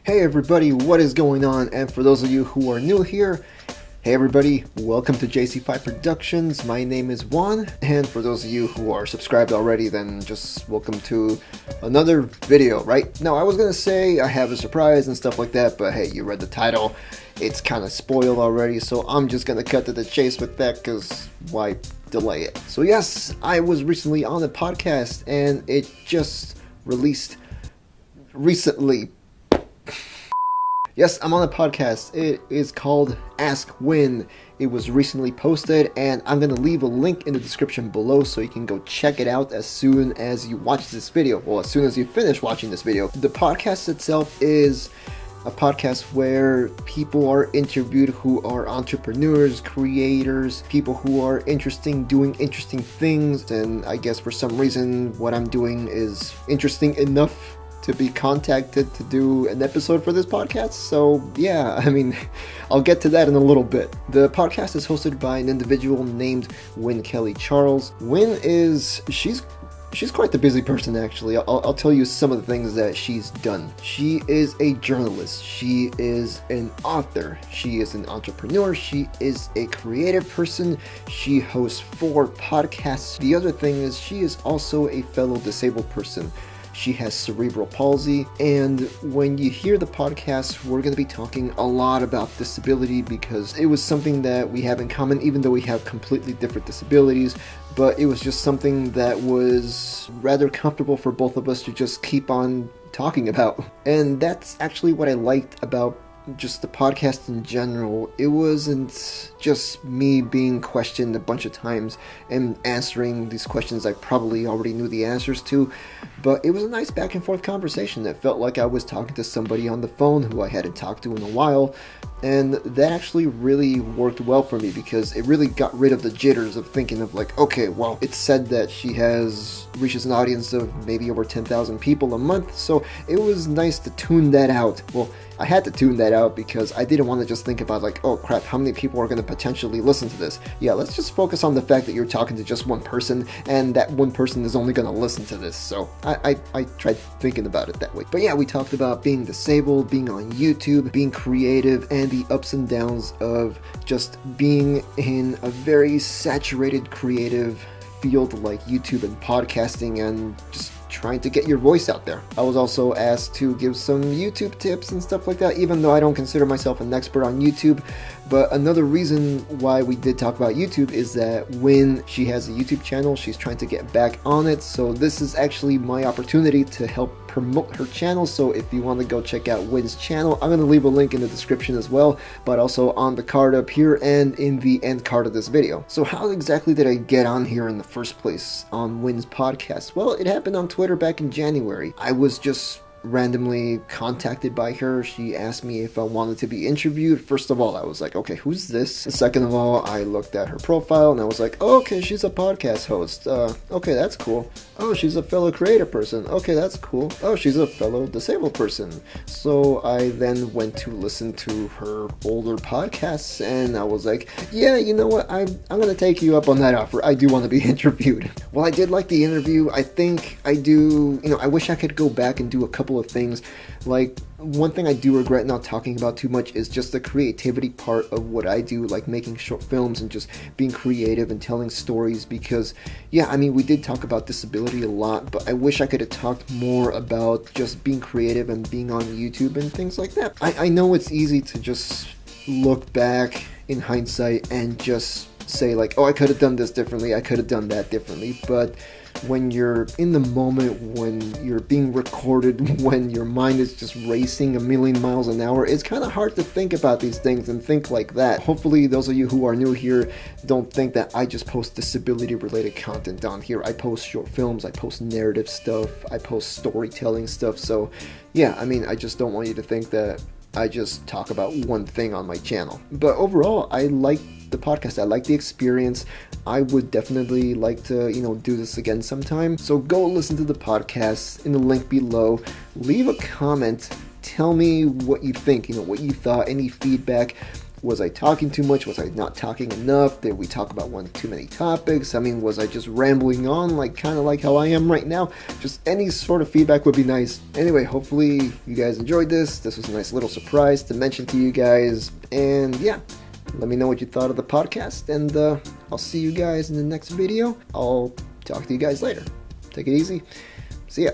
Hey everybody, what is going on? And for those of you who are new here, hey everybody, welcome to JC5 Productions. My name is Juan, and for those of you who are subscribed already, then just welcome to another video, right? Now, I was gonna say I have a surprise and stuff like that, but hey, you read the title. It's kind of spoiled already, so I'm just gonna cut to the chase with that, because why delay it? So yes, I was recently on a podcast, and it just released recently. Yes, I'm on a podcast. It is called Ask Win. It was recently posted, and I'm going to leave a link in the description below so you can go check it out as soon as you watch this video. Well, as soon as you finish watching this video. The podcast itself is a podcast where people are interviewed who are entrepreneurs, creators, people who are doing interesting things, and I guess for some reason what I'm doing is interesting enough to be contacted to do an episode for this podcast. So yeah, I mean, I'll get to that in a little bit. The podcast is hosted by an individual named Wynn Kelly Charles. Wynn she's quite the busy person, actually. I'll tell you some of the things that she's done. She is a journalist. She is an author. She is an entrepreneur. She is a creative person. She hosts 4 podcasts. The other thing is she is also a fellow disabled person. She has cerebral palsy, and when you hear the podcast, we're going to be talking a lot about disability because it was something that we have in common, even though we have completely different disabilities, but it was just something that was rather comfortable for both of us to just keep on talking about. And that's actually what I liked about just the podcast in general. It wasn't just me being questioned a bunch of times and answering these questions I probably already knew the answers to, but it was a nice back and forth conversation that felt like I was talking to somebody on the phone who I hadn't talked to in a while, and that actually really worked well for me because it really got rid of the jitters of thinking of like, okay, well, it's said that she reaches an audience of maybe over 10,000 people a month, so it was nice to tune that out. Well, I had to tune that out because I didn't want to just think about like, oh crap, how many people are going to potentially listen to this? Yeah, let's just focus on the fact that you're talking to just one person, and that one person is only going to listen to this. So I tried thinking about it that way. But yeah, we talked about being disabled, being on YouTube, being creative, and the ups and downs of just being in a very saturated creative field like YouTube and podcasting, and just trying to get your voice out there. I was also asked to give some YouTube tips and stuff like that, even though I don't consider myself an expert on YouTube. But another reason why we did talk about YouTube is that when she has a YouTube channel, she's trying to get back on it. So this is actually my opportunity to help promote her channel. So if you want to go check out Wynn's channel, I'm going to leave a link in the description as well, but also on the card up here and in the end card of this video. So how exactly did I get on here in the first place on Wynn's podcast? Well, it happened on Twitter back in January. I was just randomly contacted by her. She asked me if I wanted to be interviewed. First of all, I was like, okay, who's this? Second of all, I looked at her profile and I was like, oh, okay, she's a podcast host. Okay, that's cool. Oh, she's a fellow creative person. Okay, that's cool. Oh, she's a fellow disabled person. So I then went to listen to her older podcasts, and I was like, yeah, you know what? I'm going to take you up on that offer. I do want to be interviewed. Well, I did like the interview. I think I do, I wish I could go back and do a couple of things. Like, one thing I do regret not talking about too much is just the creativity part of what I do, like making short films and just being creative and telling stories, because yeah, I mean, we did talk about disability a lot, but I wish I could have talked more about just being creative and being on YouTube and things like that. I know it's easy to just look back in hindsight and just say like, oh, I could have done this differently, I could have done that differently, but when you're in the moment, when you're being recorded, when your mind is just racing a million miles an hour, it's kind of hard to think about these things and think like that. Hopefully those of you who are new here don't think that I just post disability related content down here. I post short films, I post narrative stuff, I post storytelling stuff. So yeah, I mean, I just don't want you to think that I just talk about one thing on my channel. But overall, I like the podcast. I like the experience. I would definitely like to, do this again sometime. So go listen to the podcast in the link below. Leave a comment. Tell me what you think, what you thought, any feedback. Was I talking too much? Was I not talking enough? Did we talk about one too many topics? I mean, was I just rambling on, like kind of like how I am right now? Just any sort of feedback would be nice. Anyway, hopefully you guys enjoyed this. This was a nice little surprise to mention to you guys. And yeah, let me know what you thought of the podcast. And I'll see you guys in the next video. I'll talk to you guys later. Take it easy. See ya.